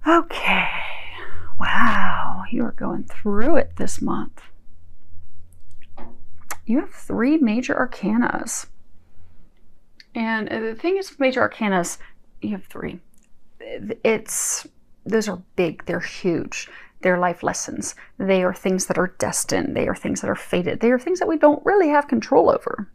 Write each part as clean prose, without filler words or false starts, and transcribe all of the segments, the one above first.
Okay. Wow, you are going through it this month. You have 3 major arcanas. And the thing is with major arcanas, you have 3. Those are big, they're huge. They're life lessons. They are things that are destined. They are things that are fated. They are things that we don't really have control over.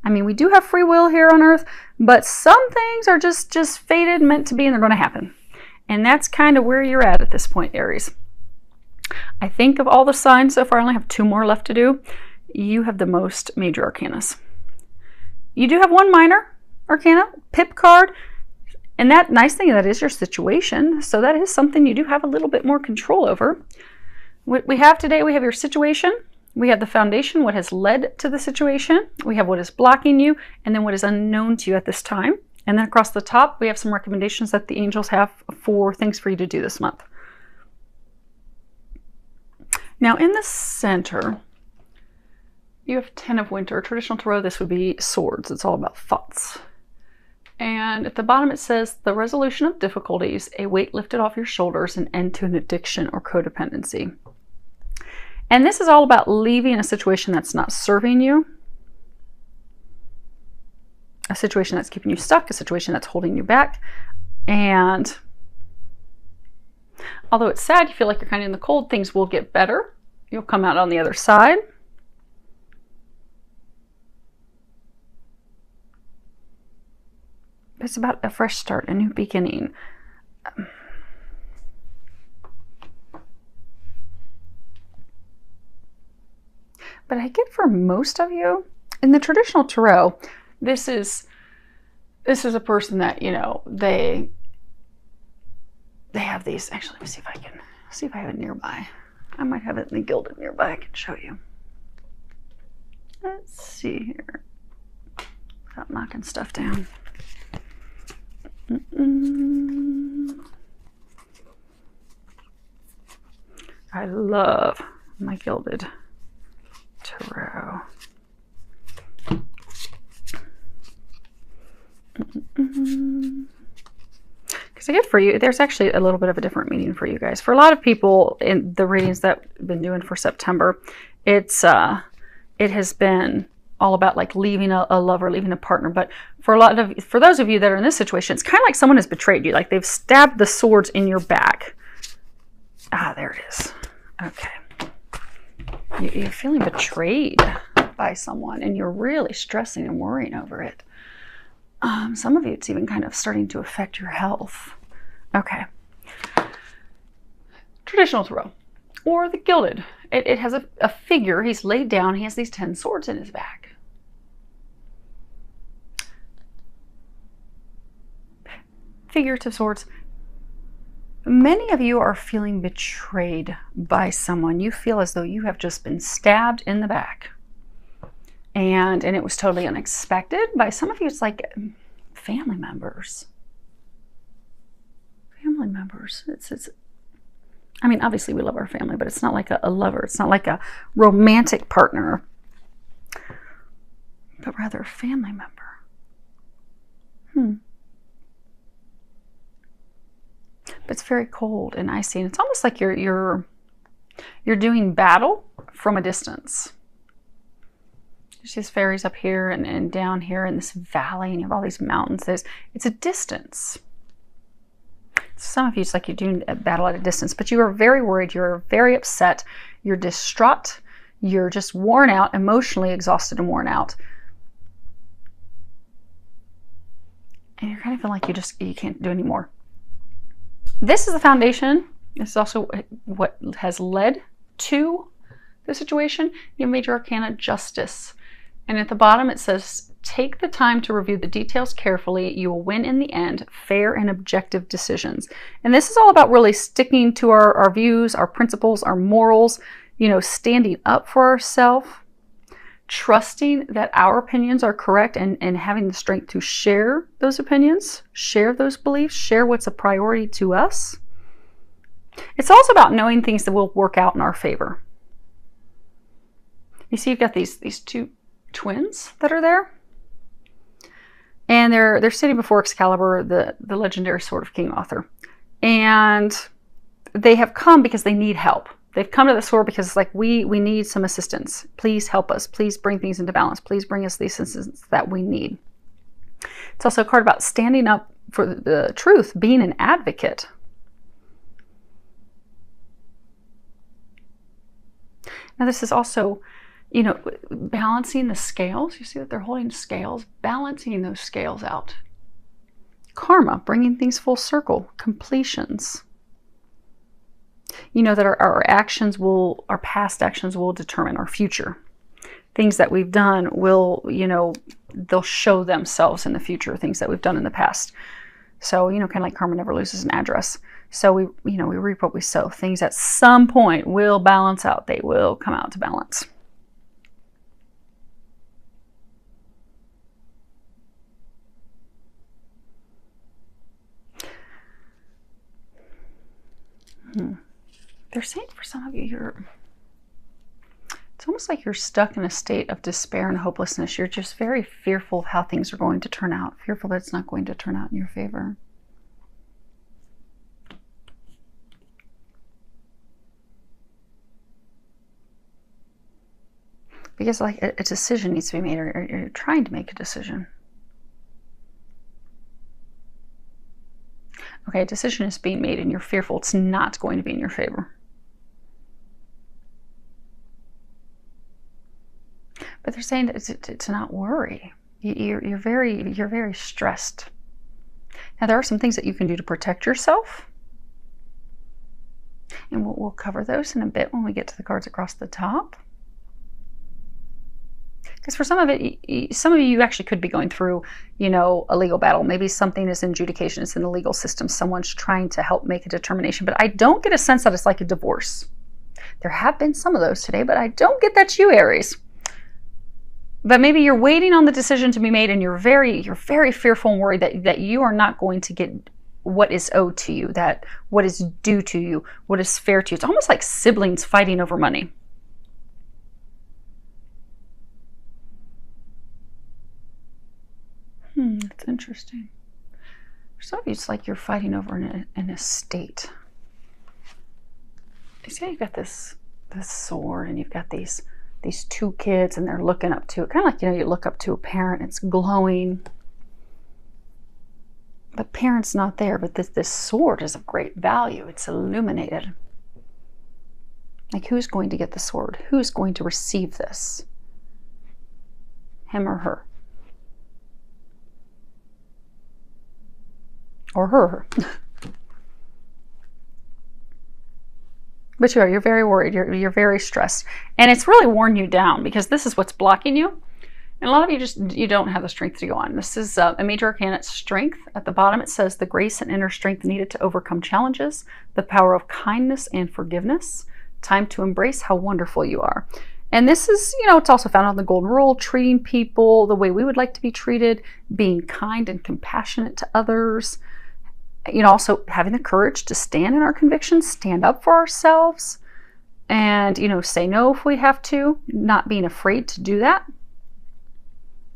I mean, we do have free will here on Earth, but some things are just fated, meant to be, and they're going to happen. And that's kind of where you're at this point, Aries. I think of all the signs so far, I only have 2 more left to do. You have the most major arcanas. You do have 1 minor arcana, pip card, and that nice thing, that is your situation. So that is something you do have a little bit more control over. What we have today, we have your situation. We have the foundation, what has led to the situation. We have what is blocking you, and then what is unknown to you at this time. And then across the top, we have some recommendations that the angels have for things for you to do this month. Now in the center, you have 10 of Winter. Traditional tarot, this would be swords. It's all about thoughts. And at the bottom it says, the resolution of difficulties, a weight lifted off your shoulders, an end to an addiction or codependency. And this is all about leaving a situation that's not serving you, a situation that's keeping you stuck, a situation that's holding you back. And although it's sad, you feel like you're kind of in the cold, things will get better. You'll come out on the other side. It's about a fresh start, a new beginning. But I get for most of you, in the traditional tarot, this is a person that, you know, they have these. Actually, let me see if I have it nearby. I might have it in the Gilded nearby. I can show you. Let's see here. Without knocking stuff down. I love my Gilded tarot. Because I get for you, there's actually a little bit of a different meaning for you guys. For a lot of people in the readings that I've been doing for September, it has been all about like leaving a lover, leaving a partner. But for those of you that are in this situation, it's kind of like someone has betrayed you. Like they've stabbed the swords in your back. Ah, there it is. Okay. You're feeling betrayed by someone and you're really stressing and worrying over it. Some of you, it's even kind of starting to affect your health. Okay. Traditional tarot or the Gilded. It has a figure. He's laid down. He has these 10 swords in his back. Figurative swords. Many of you are feeling betrayed by someone. You feel as though you have just been stabbed in the back. And it was totally unexpected. By some of you, it's like family members. Family members. I mean, obviously we love our family, but it's not like a lover. It's not like a romantic partner, but rather a family member. But it's very cold and icy, and it's almost like you're doing battle from a distance. There's these fairies up here and down here in this valley, and you have all these mountains. It's a distance. Some of you, it's like you're doing a battle at a distance, but you are very worried. You're very upset. You're distraught. You're just worn out, emotionally exhausted and worn out. And you're kind of feeling like you can't do any more. This is the foundation. This is also what has led to the situation. You have Major Arcana, Justice. And at the bottom it says, take the time to review the details carefully. You will win in the end. Fair and objective decisions. And this is all about really sticking to our views, our principles, our morals, you know, standing up for ourselves, trusting that our opinions are correct, and having the strength to share those opinions, share those beliefs, share what's a priority to us. It's also about knowing things that will work out in our favor. You see, you've got these 2 twins that are there. And they're sitting before Excalibur, the legendary Sword of King Arthur. And they have come because they need help. They've come to the sword because it's like, we need some assistance. Please help us. Please bring things into balance. Please bring us the assistance that we need. It's also a card about standing up for the truth, being an advocate. Now this is also, you know, balancing the scales. You see that they're holding scales, balancing those scales out. Karma, bringing things full circle, completions. You know that our past actions will determine our future. Things that we've done will, you know, they'll show themselves in the future, things that we've done in the past. So, you know, kind of like karma never loses an address. So we reap what we sow. Things at some point will balance out. They will come out to balance. They're saying for some of you, it's almost like you're stuck in a state of despair and hopelessness. You're just very fearful of how things are going to turn out, fearful that it's not going to turn out in your favor. Because like a decision needs to be made, or you're trying to make a decision. Okay, a decision is being made and you're fearful it's not going to be in your favor. But they're saying to not worry. You're very stressed. Now there are some things that you can do to protect yourself. And we'll cover those in a bit when we get to the cards across the top. Because for some of you actually could be going through, you know, a legal battle. Maybe something is in adjudication, it's in the legal system. Someone's trying to help make a determination. But I don't get a sense that it's like a divorce. There have been some of those today, but I don't get that's you, Aries. But maybe you're waiting on the decision to be made, and you're very fearful and worried that you are not going to get what is owed to you, that what is due to you, what is fair to you. It's almost like siblings fighting over money. That's interesting. For some of you, it's like you're fighting over an estate. You see, you've got this sword, and you've got these two kids, and they're looking up to it, kind of like, you know, you look up to a parent. It's glowing, but parent's not there. But this sword is of great value. It's illuminated. Like, who's going to get the sword? Who's going to receive this? Him or her? Or her. But you're very worried. You're very stressed. And it's really worn you down, because this is what's blocking you. And a lot of you don't have the strength to go on. This is a major arcana, strength. At the bottom it says the grace and inner strength needed to overcome challenges, the power of kindness and forgiveness, time to embrace how wonderful you are. And this is, you know, it's also found on the golden rule, treating people the way we would like to be treated, being kind and compassionate to others. You know, also having the courage to stand in our convictions, stand up for ourselves, and, you know, say no if we have to, not being afraid to do that.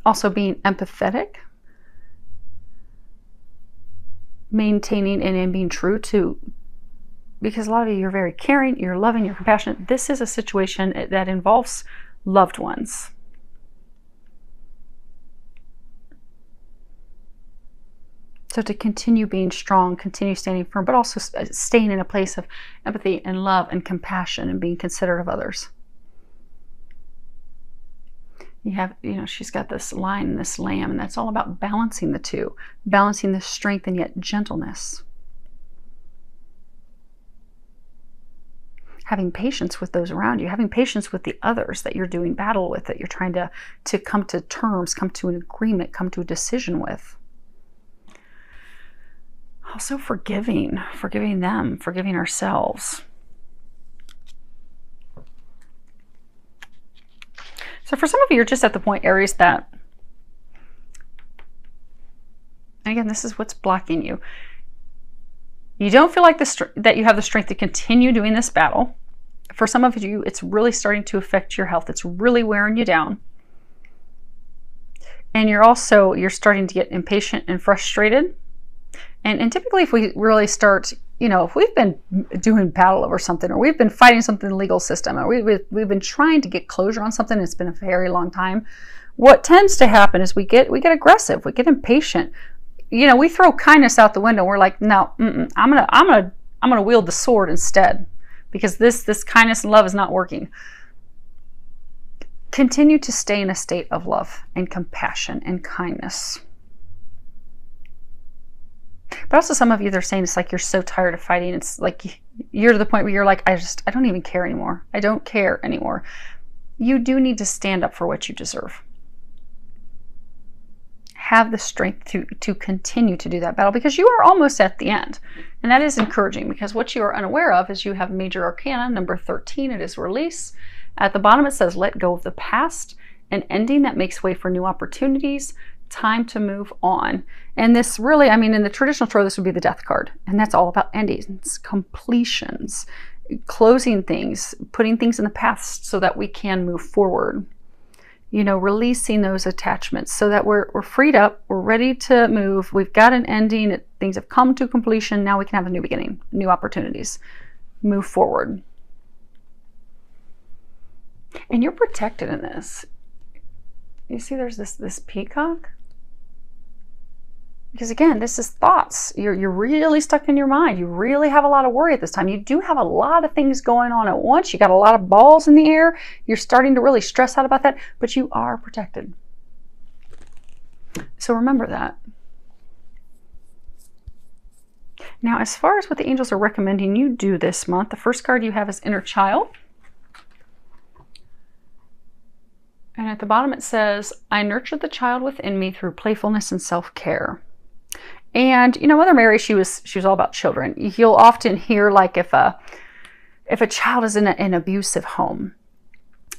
Also being empathetic, maintaining and being true to, because a lot of you, you're very caring, you're loving, you're compassionate. This is a situation that involves loved ones. So to continue being strong, continue standing firm, but also staying in a place of empathy and love and compassion and being considerate of others. You have, you know, she's got this lion and this lamb, and that's all about balancing the two, balancing the strength and yet gentleness. Having patience with those around you, having patience with the others that you're doing battle with, that you're trying to come to terms, come to an agreement, come to a decision with. Also forgiving them, forgiving ourselves. So for some of you, you're just at the point, Aries, that, and again, this is what's blocking you. You don't feel like that you have the strength to continue doing this battle. For some of you, it's really starting to affect your health. It's really wearing you down. And you're starting to get impatient and frustrated. And typically if we really start, if we've been doing battle over something, or we've been fighting something in the legal system, or we've been trying to get closure on something, it's been a very long time, what tends to happen is we get aggressive, we get impatient. We throw kindness out the window. We're like, no, I'm gonna wield the sword instead, because this kindness and love is not working. Continue to stay in a state of love and compassion and kindness. But also some of you, they're saying it's like you're so tired of fighting. It's like you're to the point where you're like, I don't even care anymore. I don't care anymore. You do need to stand up for what you deserve. Have the strength to continue to do that battle, because you are almost at the end. And that is encouraging, because what you are unaware of is you have major arcana, number 13, it is release. At the bottom it says, let go of the past, an ending that makes way for new opportunities, time to move on. And this really, in the traditional tarot, this would be the death card. And that's all about endings, completions, closing things, putting things in the past so that we can move forward. Releasing those attachments so that we're freed up, we're ready to move, we've got an ending, things have come to completion, now we can have a new beginning, new opportunities, move forward. And you're protected in this. You see there's this peacock? Because again, this is thoughts. You're really stuck in your mind. You really have a lot of worry at this time. You do have a lot of things going on at once. You got a lot of balls in the air. You're starting to really stress out about that, but you are protected. So remember that. Now, as far as what the angels are recommending you do this month, the first card you have is Inner Child. And at the bottom it says, I nurtured the child within me through playfulness and self-care. And Mother Mary, she was all about children. You'll often hear, like, if a child is in an abusive home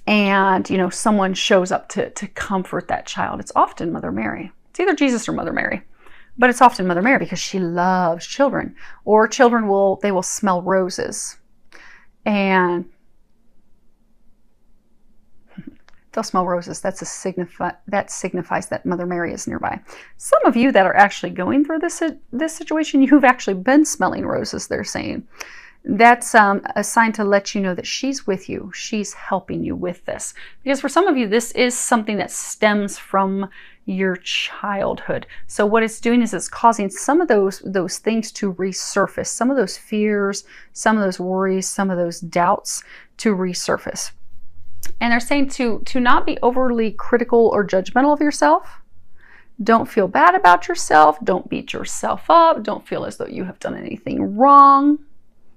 and someone shows up to comfort that child, it's often Mother Mary. It's either Jesus or Mother Mary, but it's often Mother Mary, because she loves children. Or children will smell roses, and they'll smell roses. That signifies that Mother Mary is nearby. Some of you that are actually going through this situation, you've actually been smelling roses, they're saying. That's a sign to let you know that she's with you. She's helping you with this. Because for some of you, this is something that stems from your childhood. So what it's doing is it's causing some of those things to resurface. Some of those fears, some of those worries, some of those doubts to resurface. And they're saying to not be overly critical or judgmental of yourself. Don't feel bad about yourself. Don't beat yourself up. Don't feel as though you have done anything wrong,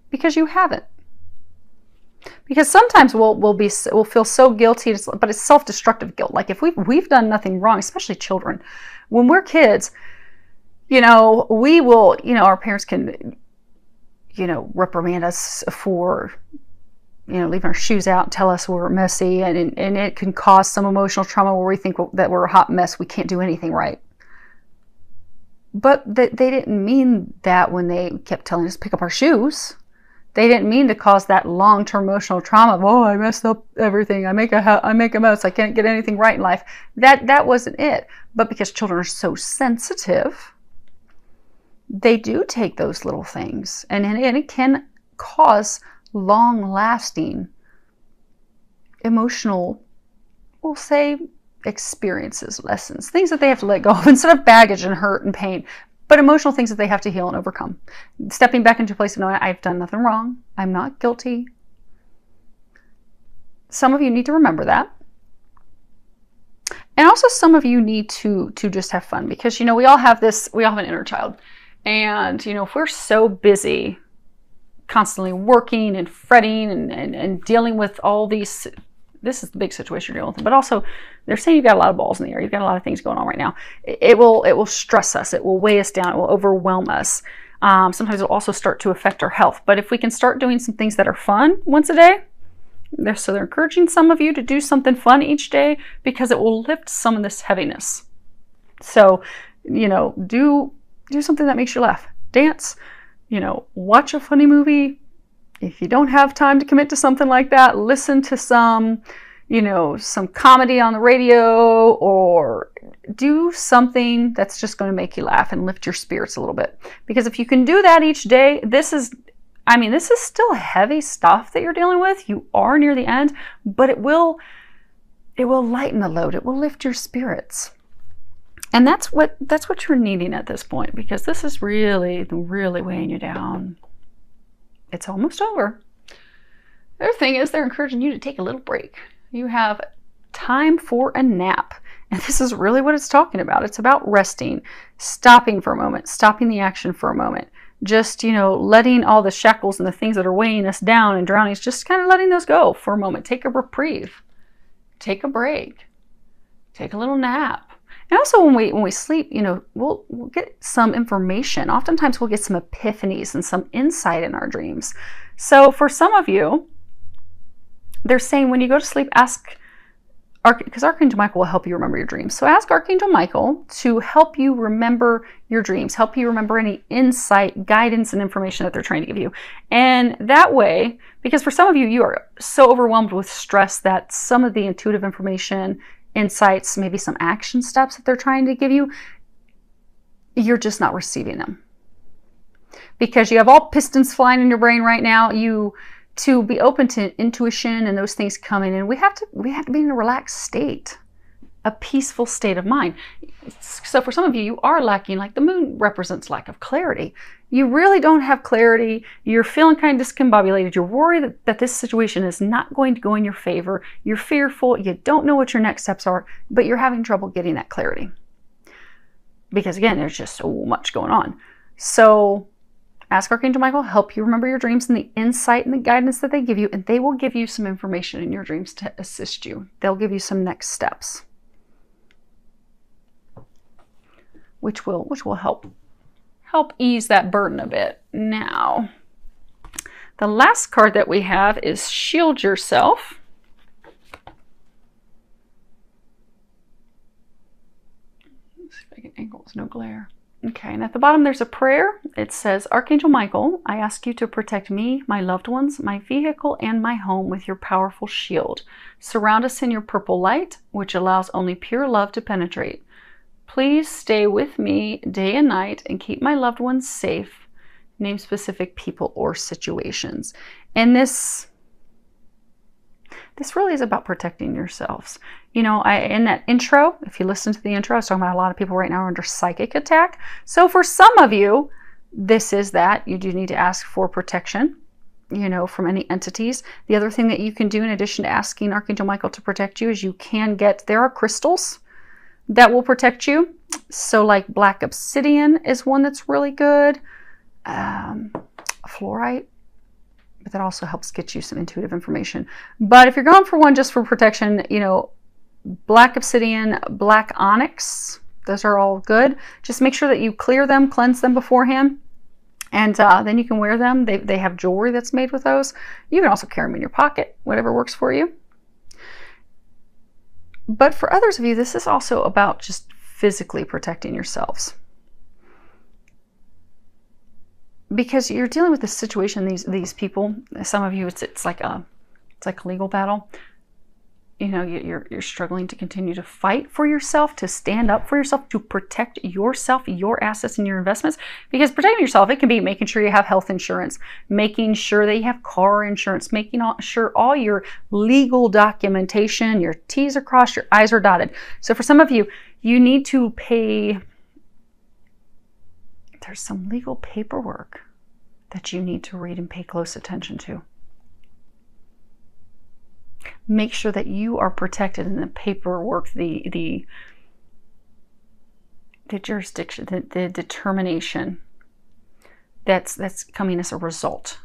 because you haven't. Because sometimes we'll feel so guilty, but it's self-destructive guilt. Like if we've done nothing wrong, especially children. When we're kids, we will, our parents can, reprimand us for leaving our shoes out and tell us we're messy, and it can cause some emotional trauma where we think that we're a hot mess, we can't do anything right. But they didn't mean that when they kept telling us to pick up our shoes. They didn't mean to cause that long-term emotional trauma of, I messed up everything, I make a mess, I can't get anything right in life. That wasn't it. But because children are so sensitive, they do take those little things, and it can cause long-lasting emotional, we'll say, experiences, lessons, things that they have to let go of instead of baggage and hurt and pain, but emotional things that they have to heal and overcome. Stepping back into a place of knowing I've done nothing wrong, I'm not guilty. Some of you need to remember that. And also some of you need to just have fun, because we all have an inner child. And if we're so busy constantly working and fretting and dealing with all these, this is the big situation you're dealing with, but also they're saying you've got a lot of balls in the air, you've got a lot of things going on right now. It will stress us, it will weigh us down, it will overwhelm us. Sometimes it'll also start to affect our health. But if we can start doing some things that are fun once a day, so they're encouraging some of you to do something fun each day, because it will lift some of this heaviness. So do something that makes you laugh, dance, watch a funny movie. If you don't have time to commit to something like that, listen to some comedy on the radio, or do something that's just going to make you laugh and lift your spirits a little bit. Because if you can do that each day, this is still heavy stuff that you're dealing with. You are near the end, but it will lighten the load. It will lift your spirits. And that's what you're needing at this point, because this is really, really weighing you down. It's almost over. The other thing is they're encouraging you to take a little break. You have time for a nap. And this is really what it's talking about. It's about resting, stopping for a moment, stopping the action for a moment. Just, letting all the shackles and the things that are weighing us down and drowning us, just kind of letting those go for a moment. Take a reprieve. Take a break. Take a little nap. And also when we sleep, we'll get some information. Oftentimes we'll get some epiphanies and some insight in our dreams. So for some of you, they're saying when you go to sleep, ask, because Archangel Michael will help you remember your dreams. So ask Archangel Michael to help you remember your dreams, help you remember any insight, guidance, and information that they're trying to give you. And that way, because for some of you, you are so overwhelmed with stress that some of the intuitive information, insights, maybe some action steps that they're trying to give you, you're just not receiving them. Because you have all pistons flying in your brain right now, to be open to intuition and those things coming in, we have to be in a relaxed state, a peaceful state of mind. So for some of you, you are lacking, like the moon represents lack of clarity. You really don't have clarity. You're feeling kind of discombobulated. You're worried that this situation is not going to go in your favor. You're fearful. You don't know what your next steps are, but you're having trouble getting that clarity. Because again, there's just so much going on. So ask Archangel Michael, help you remember your dreams and the insight and the guidance that they give you, and they will give you some information in your dreams to assist you. They'll give you some next steps, which will help ease that burden a bit. Now, the last card that we have is Shield Yourself. Let's see if I can angle with no glare. Okay, and at the bottom there's a prayer. It says, Archangel Michael, I ask you to protect me, my loved ones, my vehicle, and my home with your powerful shield. Surround us in your purple light, which allows only pure love to penetrate. Please stay with me day and night and keep my loved ones safe. Name specific people or situations. And this really is about protecting yourselves. In that intro, if you listen to the intro, I was talking about a lot of people right now are under psychic attack. So for some of you, this is that. You do need to ask for protection, from any entities. The other thing that you can do in addition to asking Archangel Michael to protect you is there are crystals that will protect you. So like black obsidian is one that's really good. Fluorite. But that also helps get you some intuitive information. But if you're going for one just for protection, black obsidian, black onyx, those are all good. Just make sure that you clear them, cleanse them beforehand, and then you can wear them. They have jewelry that's made with those. You can also carry them in your pocket, whatever works for you. But for others of you, this is also about just physically protecting yourselves. Because you're dealing with this situation, these people, some of you, it's like a legal battle. You're struggling to continue to fight for yourself, to stand up for yourself, to protect yourself, your assets and your investments. Because protecting yourself, it can be making sure you have health insurance, making sure that you have car insurance, making sure all your legal documentation, your T's are crossed, your I's are dotted. So for some of you, you need to pay. There's some legal paperwork that you need to read and pay close attention to. Make sure that you are protected in the paperwork, the jurisdiction, the determination that's coming as a result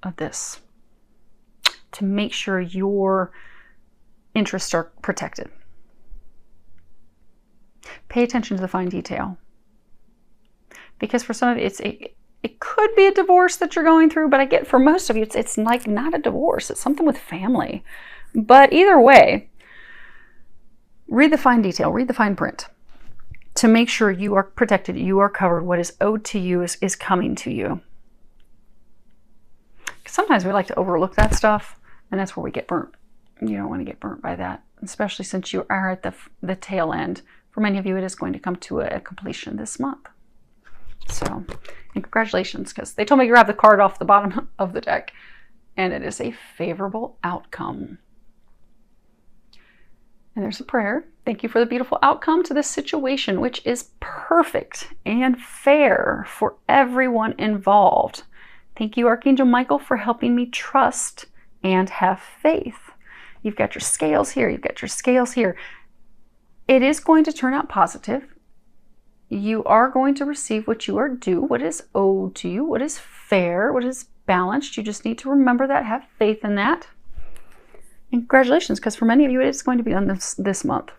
of this, to make sure your interests are protected. Pay attention to the fine detail. Because for some of you, it could be a divorce that you're going through, but I get for most of you, it's like not a divorce. It's something with family. But either way, read the fine detail, read the fine print to make sure you are protected, you are covered. What is owed to you is coming to you. Sometimes we like to overlook that stuff, and that's where we get burnt. You don't want to get burnt by that, especially since you are at the tail end For many of you, it is going to come to a completion this month. So, and congratulations, because they told me to grab the card off the bottom of the deck, and it is a favorable outcome. And there's a prayer. Thank you for the beautiful outcome to this situation, which is perfect and fair for everyone involved. Thank you, Archangel Michael, for helping me trust and have faith. You've got your scales here. You've got your scales here. It is going to turn out positive. You are going to receive what you are due, what is owed to you, what is fair, what is balanced. You just need to remember that, have faith in that. And congratulations, because for many of you, it is going to be on this month.